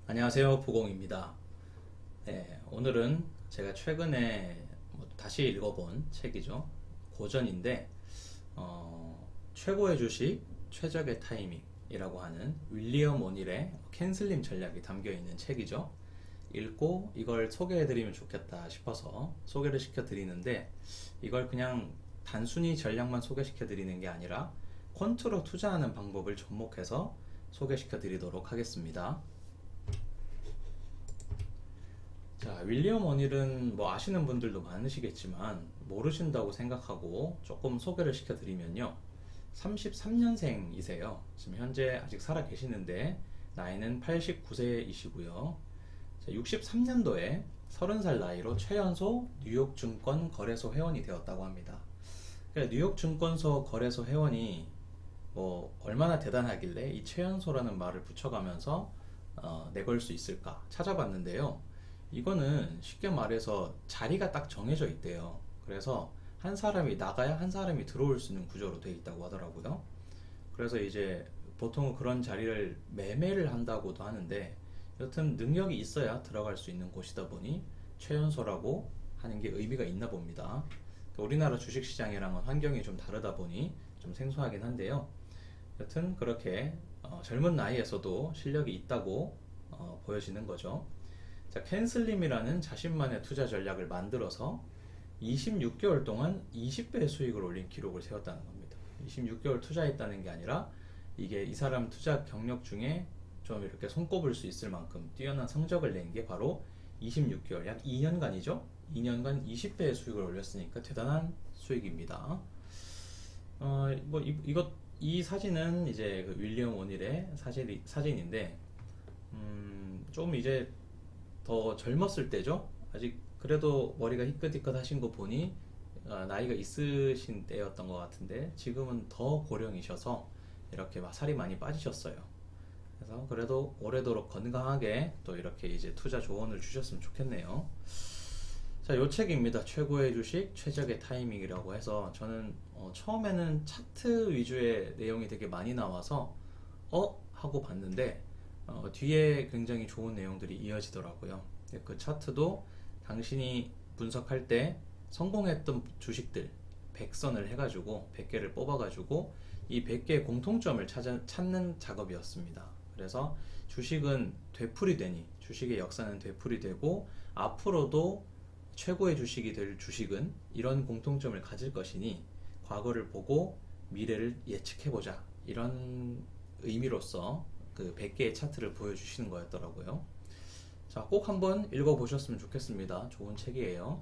안녕하세요, 부공입니다. 네, 오늘은 제가 최근에 다시 읽어본 책이죠. 고전인데, 최고의 주식, 최적의 타이밍이라고 하는 윌리엄 오닐의 캔슬림 전략이 담겨 있는 책이죠. 읽고 이걸 소개해드리면 좋겠다 싶어서 소개를 시켜드리는데, 이걸 그냥 단순히 전략만 소개시켜드리는 게 아니라 퀀트로 투자하는 방법을 접목해서 소개시켜드리도록 하겠습니다. 자, 윌리엄 오닐은 뭐 아시는 분들도 많으시겠지만 모르신다고 생각하고 조금 소개를 시켜드리면요. 33년생이세요. 지금 현재 아직 살아 계시는데 나이는 89세이시고요. 63년도에 30살 나이로 최연소 뉴욕 증권 거래소 회원이 되었다고 합니다. 그러니까 뉴욕 증권소 거래소 회원이 뭐 얼마나 대단하길래 이 최연소라는 말을 붙여가면서 내걸 수 있을까 찾아봤는데요. 이거는 쉽게 말해서 자리가 딱 정해져 있대요. 그래서 한 사람이 나가야 한 사람이 들어올 수 있는 구조로 되어 있다고 하더라고요. 그래서 이제 보통은 그런 자리를 매매를 한다고도 하는데 여튼 능력이 있어야 들어갈 수 있는 곳이다 보니 최연소라고 하는 게 의미가 있나 봅니다. 그러니까 우리나라 주식시장이랑은 환경이 좀 다르다 보니 좀 생소하긴 한데요. 여튼 그렇게 젊은 나이에서도 실력이 있다고 보여지는 거죠. 자, 캔슬림이라는 자신만의 투자 전략을 만들어서 26개월 동안 20배 수익을 올린 기록을 세웠다는 겁니다. 26개월 투자했다는 게 아니라 이게 이 사람 투자 경력 중에 좀 이렇게 손꼽을 수 있을 만큼 뛰어난 성적을 낸 게 바로 26개월, 약 2년간이죠. 2년간 20배의 수익을 올렸으니까 대단한 수익입니다. 이 사진은 이제 그 윌리엄 오닐의 사진인데, 좀 이제 더 젊었을 때죠. 아직 그래도 머리가 희끗희끗 하신 거 보니 나이가 있으신 때였던 것 같은데 지금은 더 고령이셔서 이렇게 막 살이 많이 빠지셨어요. 그래서 그래도 오래도록 건강하게 또 이렇게 이제 투자 조언을 주셨으면 좋겠네요. 자, 요 책입니다. 최고의 주식, 최적의 타이밍이라고 해서 저는 처음에는 차트 위주의 내용이 되게 많이 나와서 하고 봤는데 뒤에 굉장히 좋은 내용들이 이어지더라고요. 그 차트도 당신이 분석할 때 성공했던 주식들 100선을 해가지고 100개를 뽑아가지고 이 100개의 공통점을 찾는 작업이었습니다. 그래서 주식은 되풀이되니 주식의 역사는 되풀이되고 앞으로도 최고의 주식이 될 주식은 이런 공통점을 가질 것이니 과거를 보고 미래를 예측해보자, 이런 의미로서 그 100개의 차트를 보여주시는 거였더라고요. 자, 꼭 한번 읽어보셨으면 좋겠습니다. 좋은 책이에요.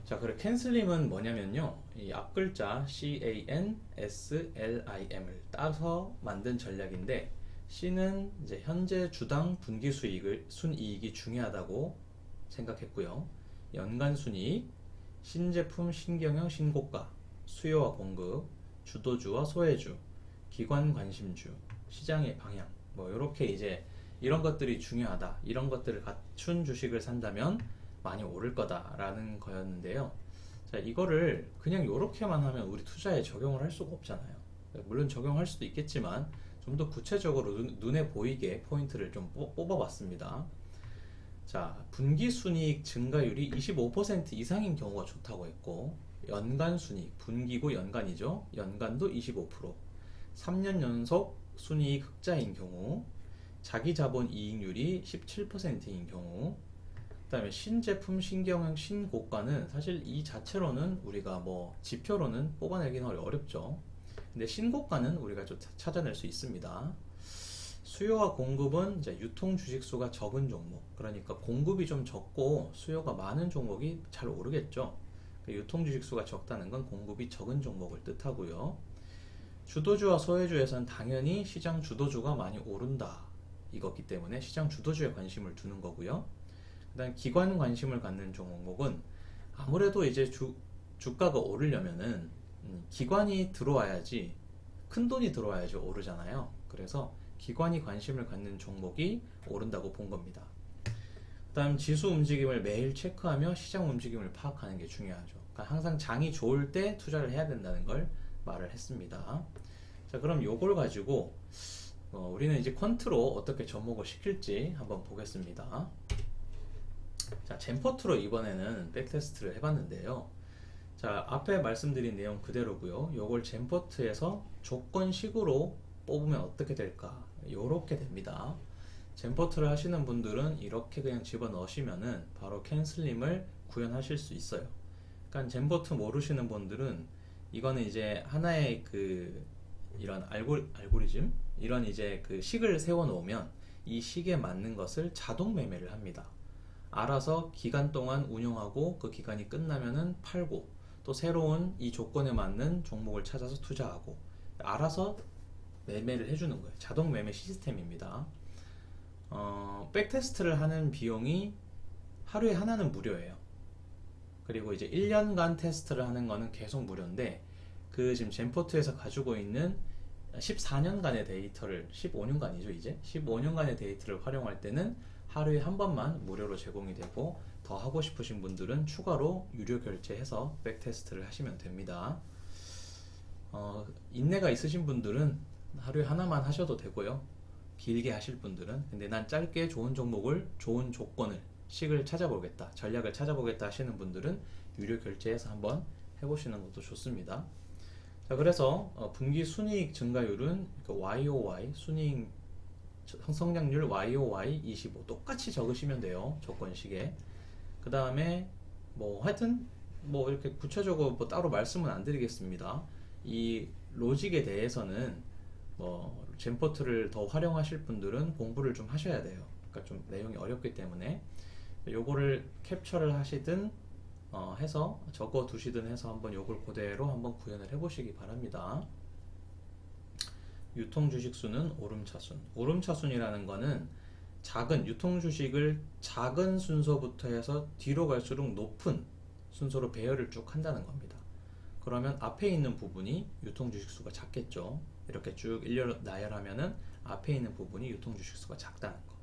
자, 그래 캔슬림은 뭐냐면요, 이 앞글자 CANSLIM을 따서 만든 전략인데, C는 이제 현재 주당 분기 순이익이 중요하다고 생각했고요. 연간 순이익, 신제품, 신경영, 신고가, 수요와 공급, 주도주와 소외주, 기관 관심주, 시장의 방향, 뭐 이렇게 이제 이런 것들이 중요하다, 이런 것들을 갖춘 주식을 산다면 많이 오를 거다라는 거였는데요. 자, 이거를 그냥 이렇게만 하면 우리 투자에 적용을 할 수가 없잖아요. 물론 적용할 수도 있겠지만 좀 더 구체적으로 눈에 보이게 포인트를 좀 뽑아봤습니다. 자, 분기 순이익 증가율이 25% 이상인 경우가 좋다고 했고, 연간 순이익, 분기고 연간이죠. 연간도 25%, 3년 연속 순이익 흑자인 경우, 자기 자본 이익률이 17%인 경우, 그 다음에 신제품, 신경영, 신고가는 사실 이 자체로는 우리가 뭐 지표로는 뽑아내기는 어렵죠. 근데 신고가는 우리가 좀 찾아낼 수 있습니다. 수요와 공급은 이제 유통 주식 수가 적은 종목, 그러니까 공급이 좀 적고 수요가 많은 종목이 잘 오르겠죠. 유통 주식 수가 적다는 건 공급이 적은 종목을 뜻하고요. 주도주와 소외주에서는 당연히 시장 주도주가 많이 오른다, 이거기 때문에 시장 주도주에 관심을 두는 거고요. 그 다음 기관 관심을 갖는 종목은 아무래도 이제 주가가 오르려면은 기관이 들어와야지, 큰 돈이 들어와야지 오르잖아요. 그래서 기관이 관심을 갖는 종목이 오른다고 본 겁니다. 그 다음 지수 움직임을 매일 체크하며 시장 움직임을 파악하는 게 중요하죠. 그러니까 항상 장이 좋을 때 투자를 해야 된다는 걸 말을 했습니다. 자, 그럼 요걸 가지고 우리는 이제 퀀트로 어떻게 접목을 시킬지 한번 보겠습니다. 자, 젠포트로 이번에는 백테스트를 해봤는데요. 자, 앞에 말씀드린 내용 그대로고요. 요걸 젠포트에서 조건식으로 뽑으면 어떻게 될까? 요렇게 됩니다. 젠포트를 하시는 분들은 이렇게 그냥 집어넣으시면은 바로 캔슬림을 구현하실 수 있어요. 그러니까 젠포트 모르시는 분들은 이거는 이제 하나의 이런 알고리즘, 이런 이제 그 식을 세워 놓으면 이 식에 맞는 것을 자동 매매를 합니다. 알아서 기간 동안 운용하고 그 기간이 끝나면은 팔고, 또 새로운 이 조건에 맞는 종목을 찾아서 투자하고, 알아서 매매를 해주는 거예요. 자동 매매 시스템입니다. 백테스트를 하는 비용이 하루에 하나는 무료예요. 그리고 이제 1년간 테스트를 하는 거는 계속 무료인데, 지금 젠포트에서 가지고 있는 14년간의 데이터를, 15년간이죠 이제 15년간의 데이터를 활용할 때는 하루에 한 번만 무료로 제공이 되고, 더 하고 싶으신 분들은 추가로 유료 결제해서 백테스트를 하시면 됩니다. 인내가 있으신 분들은 하루에 하나만 하셔도 되고요. 길게 하실 분들은, 근데 난 짧게 좋은 종목을, 좋은 조건을, 식을 찾아보겠다, 전략을 찾아보겠다 하시는 분들은 유료 결제해서 한번 해보시는 것도 좋습니다. 자, 그래서 분기 순이익 증가율은 YOY, 순이익 성장률 YOY 25 똑같이 적으시면 돼요. 조건식에. 그 다음에 하여튼 이렇게 구체적으로 따로 말씀은 안 드리겠습니다. 이 로직에 대해서는 젠포트를 더 활용하실 분들은 공부를 좀 하셔야 돼요. 그러니까 좀 내용이 어렵기 때문에 요거를 캡처를 하시든 해서 적어 두시든 해서 한번 요걸 그대로 한번 구현을 해 보시기 바랍니다. 유통 주식수는 오름차순. 오름차순이라는 거는 작은 유통 주식을 작은 순서부터 해서 뒤로 갈수록 높은 순서로 배열을 쭉 한다는 겁니다. 그러면 앞에 있는 부분이 유통 주식수가 작겠죠. 이렇게 쭉 일렬로 나열하면은 앞에 있는 부분이 유통 주식수가 작다는 거.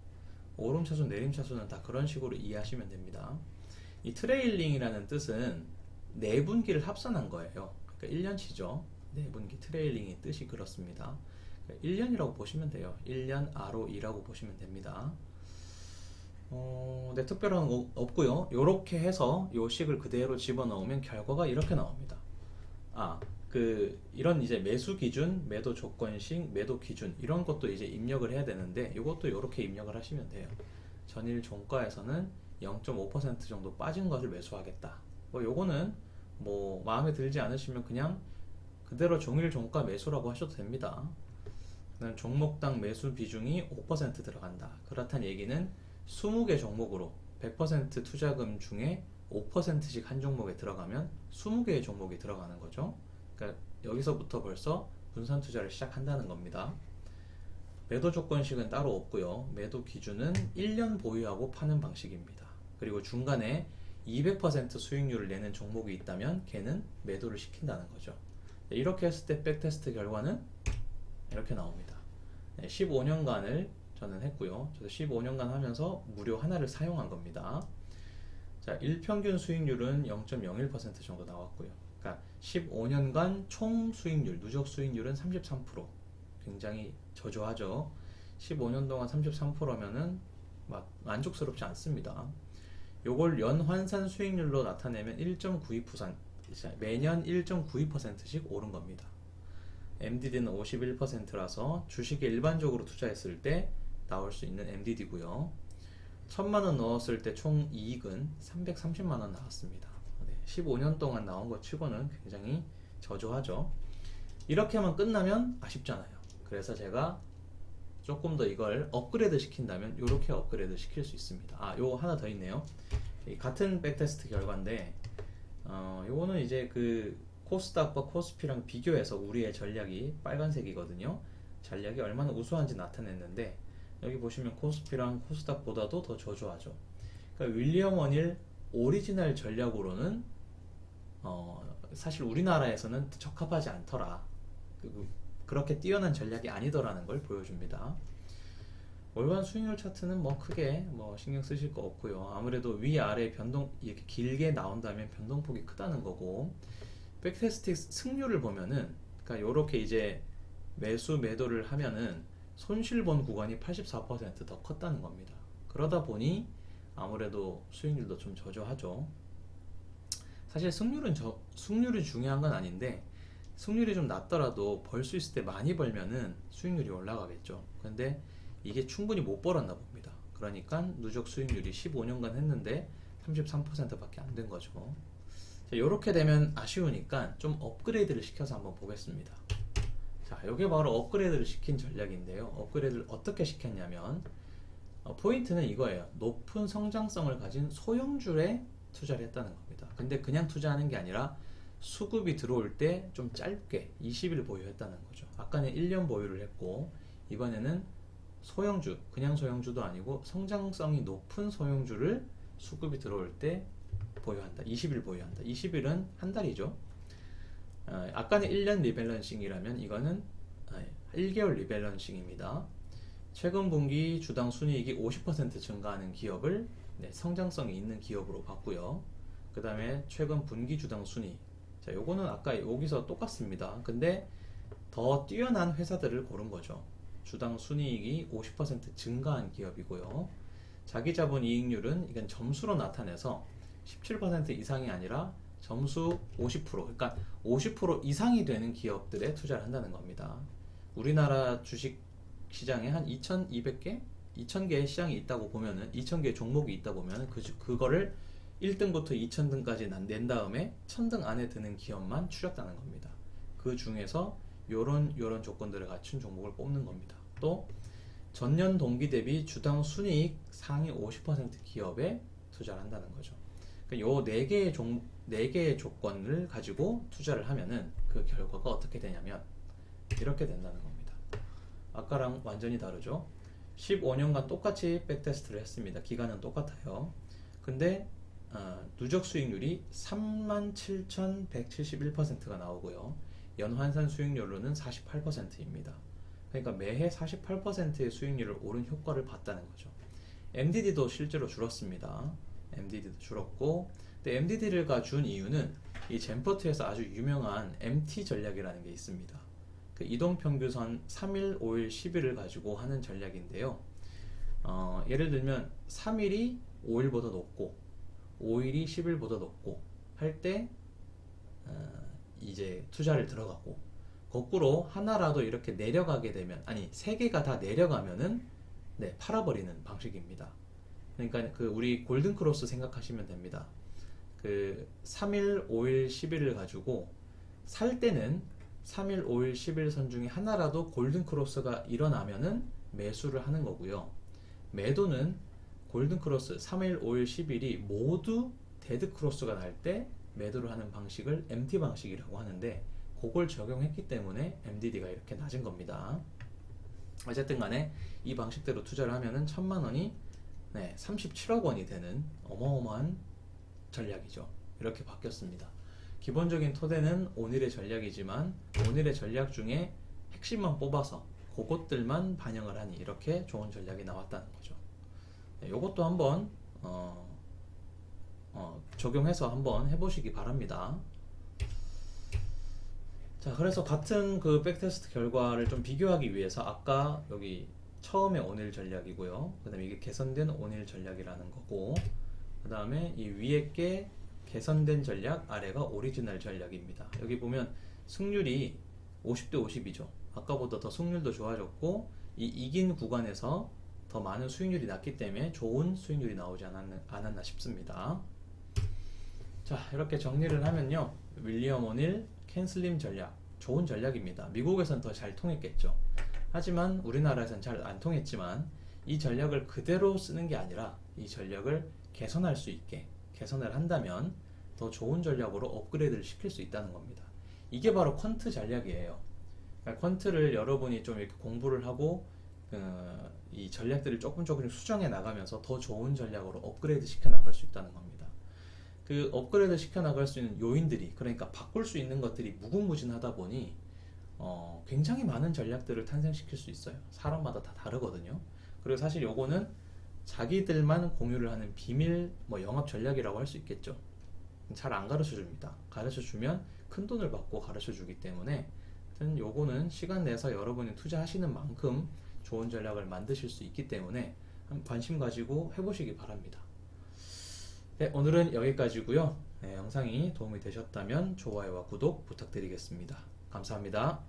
오름차순, 내림차순은 다 그런 식으로 이해하시면 됩니다. 이 트레일링이라는 뜻은 네 분기를 합산한 거예요. 그러니까 1년치죠. 네 분기 트레일링의 뜻이 그렇습니다. 1년이라고 보시면 돼요. 1년 ROE라고 보시면 됩니다. 네, 특별한 거 없고요. 이렇게 해서 요 식을 그대로 집어넣으면 결과가 이렇게 나옵니다. 이런 이제 매수 기준, 매도 조건식, 매도 기준 이런 것도 이제 입력을 해야 되는데, 이것도 이렇게 입력을 하시면 돼요. 전일 종가에서는 0.5% 정도 빠진 것을 매수하겠다. 요거는 마음에 들지 않으시면 그냥 그대로 종일 종가 매수라고 하셔도 됩니다. 종목당 매수 비중이 5% 들어간다. 그렇다는 얘기는 20개 종목으로 100% 투자금 중에 5%씩 한 종목에 들어가면 20개의 종목이 들어가는 거죠. 그러니까 여기서부터 벌써 분산 투자를 시작한다는 겁니다. 매도 조건식은 따로 없고요. 매도 기준은 1년 보유하고 파는 방식입니다. 그리고 중간에 200% 수익률을 내는 종목이 있다면 걔는 매도를 시킨다는 거죠. 이렇게 했을 때 백테스트 결과는 이렇게 나옵니다. 15년간을 저는 했고요. 저도 15년간 하면서 무료 하나를 사용한 겁니다. 자, 일평균 수익률은 0.01% 정도 나왔고요. 그러니까 15년간 총 수익률, 누적 수익률은 33%. 굉장히 저조하죠. 15년 동안 33%면은 만족스럽지 않습니다. 요걸 연환산 수익률로 나타내면 1.92%, 매년 1.92%씩 오른 겁니다. MDD는 51%라서 주식에 일반적으로 투자했을 때 나올 수 있는 MDD고요. 1000만원 넣었을 때 총 이익은 330만원 나왔습니다. 15년 동안 나온 것 치고는 굉장히 저조하죠. 이렇게 하면 끝나면 아쉽잖아요. 그래서 제가 조금 더 이걸 업그레이드 시킨다면 이렇게 업그레이드 시킬 수 있습니다. 요거 하나 더 있네요. 같은 백테스트 결과인데 요거는 이제 코스닥과 코스피랑 비교해서 우리의 전략이 빨간색이거든요. 전략이 얼마나 우수한지 나타냈는데, 여기 보시면 코스피랑 코스닥보다도 더 저조하죠. 그러니까 윌리엄 원힐 오리지널 전략으로는 사실 우리나라에서는 적합하지 않더라. 그렇게 뛰어난 전략이 아니더라는 걸 보여줍니다. 월간 수익률 차트는 크게 신경 쓰실 거 없고요. 아무래도 위아래 변동 이렇게 길게 나온다면 변동폭이 크다는 거고, 백테스트 승률을 보면은, 그러니까 요렇게 이제 매수 매도를 하면은 손실 본 구간이 84%더 컸다는 겁니다. 그러다 보니 아무래도 수익률도 좀 저조하죠. 사실 승률이 중요한 건 아닌데, 승률이 좀 낮더라도 벌 수 있을 때 많이 벌면은 수익률이 올라가겠죠. 근데 이게 충분히 못 벌었나 봅니다. 그러니까 누적 수익률이 15년간 했는데 33%밖에 안 된 거죠. 이렇게 되면 아쉬우니까 좀 업그레이드를 시켜서 한번 보겠습니다. 자, 이게 바로 업그레이드를 시킨 전략인데요. 업그레이드를 어떻게 시켰냐면, 포인트는 이거예요. 높은 성장성을 가진 소형주에 투자를 했다는 겁니다. 근데 그냥 투자하는 게 아니라 수급이 들어올 때 좀 짧게 20일 보유했다는 거죠. 아까는 1년 보유를 했고, 이번에는 소형주, 그냥 소형주도 아니고 성장성이 높은 소형주를 수급이 들어올 때 보유한다. 20일 보유한다. 20일은 한 달이죠. 아까는 1년 리밸런싱이라면 이거는 1개월 리밸런싱입니다. 최근 분기 주당 순이익이 50% 증가하는 기업을 성장성이 있는 기업으로 봤고요. 그 다음에 최근 분기 주당 순이익, 자, 요거는 아까 여기서 똑같습니다. 근데 더 뛰어난 회사들을 고른 거죠. 주당 순이익이 50% 증가한 기업이고요. 자기 자본 이익률은 이건 점수로 나타내서 17% 이상이 아니라 점수 50%, 그러니까 50% 이상이 되는 기업들에 투자를 한다는 겁니다. 우리나라 주식 시장에 한 2,200개? 2,000개의 시장이 있다고 보면은, 2,000개의 종목이 있다 보면은 그거를 1등부터 2,000등까지 낸 다음에 1,000등 안에 드는 기업만 추렸다는 겁니다. 그 중에서 요런 조건들을 갖춘 종목을 뽑는 겁니다. 또 전년 동기 대비 주당 순이익 상위 50% 기업에 투자를 한다는 거죠. 그러니까 요 4개의 조건을 가지고 투자를 하면은 그 결과가 어떻게 되냐면 이렇게 된다는 겁니다. 아까랑 완전히 다르죠. 15년간 똑같이 백테스트를 했습니다. 기간은 똑같아요. 근데 누적 수익률이 37,171%가 나오고요. 연환산 수익률로는 48%입니다. 그러니까 매해 48%의 수익률을 오른 효과를 봤다는 거죠. MDD도 실제로 줄었습니다. MDD도 줄었고, 근데 MDD를 준 이유는 이 젠포트에서 아주 유명한 MT 전략이라는 게 있습니다. 그 이동평균선 3일, 5일, 10일을 가지고 하는 전략인데요. 예를 들면 3일이 5일보다 높고 5일이 10일보다 높고 할 때 이제 투자를 들어가고, 거꾸로 하나라도 이렇게 내려가게 되면, 아니 3개가 다 내려가면은 팔아버리는 방식입니다. 그러니까 그 우리 골든크로스 생각하시면 됩니다. 그 3일, 5일, 10일을 가지고 살 때는 3일, 5일, 10일 선 중에 하나라도 골든크로스가 일어나면은 매수를 하는 거고요. 매도는 골든크로스 3일, 5일, 10일이 모두 데드크로스가 날 때 매도를 하는 방식을 MT 방식이라고 하는데, 그걸 적용했기 때문에 MDD가 이렇게 낮은 겁니다. 어쨌든 간에 이 방식대로 투자를 하면은 1,000만 원이 37억 원이 되는 어마어마한 전략이죠. 이렇게 바뀌었습니다. 기본적인 토대는 오늘의 전략이지만 오늘의 전략 중에 핵심만 뽑아서 그것들만 반영을 하니 이렇게 좋은 전략이 나왔다는 거죠. 이것도 한번 적용해서 한번 해보시기 바랍니다. 자, 그래서 같은 그 백테스트 결과를 좀 비교하기 위해서 아까 여기 처음에 오늘 전략이고요. 그 다음에 이게 개선된 오늘 전략이라는 거고, 그 다음에 이 위에 게 개선된 전략, 아래가 오리지널 전략입니다. 여기 보면 승률이 50대 50이죠. 아까보다 더 승률도 좋아졌고, 이 이긴 구간에서 더 많은 수익률이 났기 때문에 좋은 수익률이 나오지 않았나 싶습니다. 자, 이렇게 정리를 하면요, 윌리엄 오닐 캔슬림 전략, 좋은 전략입니다. 미국에선 더 잘 통했겠죠. 하지만 우리나라에선 잘 안 통했지만, 이 전략을 그대로 쓰는 게 아니라 이 전략을 개선할 수 있게 개선을 한다면 더 좋은 전략으로 업그레이드를 시킬 수 있다는 겁니다. 이게 바로 퀀트 전략이에요. 그러니까 퀀트를 여러분이 좀 이렇게 공부를 하고 이 전략들을 조금씩 수정해 나가면서 더 좋은 전략으로 업그레이드 시켜 나갈 수 있다는 겁니다. 그 업그레이드 시켜 나갈 수 있는 요인들이, 그러니까 바꿀 수 있는 것들이 무궁무진하다 보니 굉장히 많은 전략들을 탄생시킬 수 있어요. 사람마다 다 다르거든요. 그리고 사실 요거는 자기들만 공유를 하는 비밀 영업 전략이라고 할 수 있겠죠. 잘 안 가르쳐 줍니다. 가르쳐 주면 큰 돈을 받고 가르쳐 주기 때문에, 하여튼 요거는 시간 내서 여러분이 투자하시는 만큼 좋은 전략을 만드실 수 있기 때문에 관심 가지고 해보시기 바랍니다. 네, 오늘은 여기까지고요. 네, 영상이 도움이 되셨다면 좋아요와 구독 부탁드리겠습니다. 감사합니다.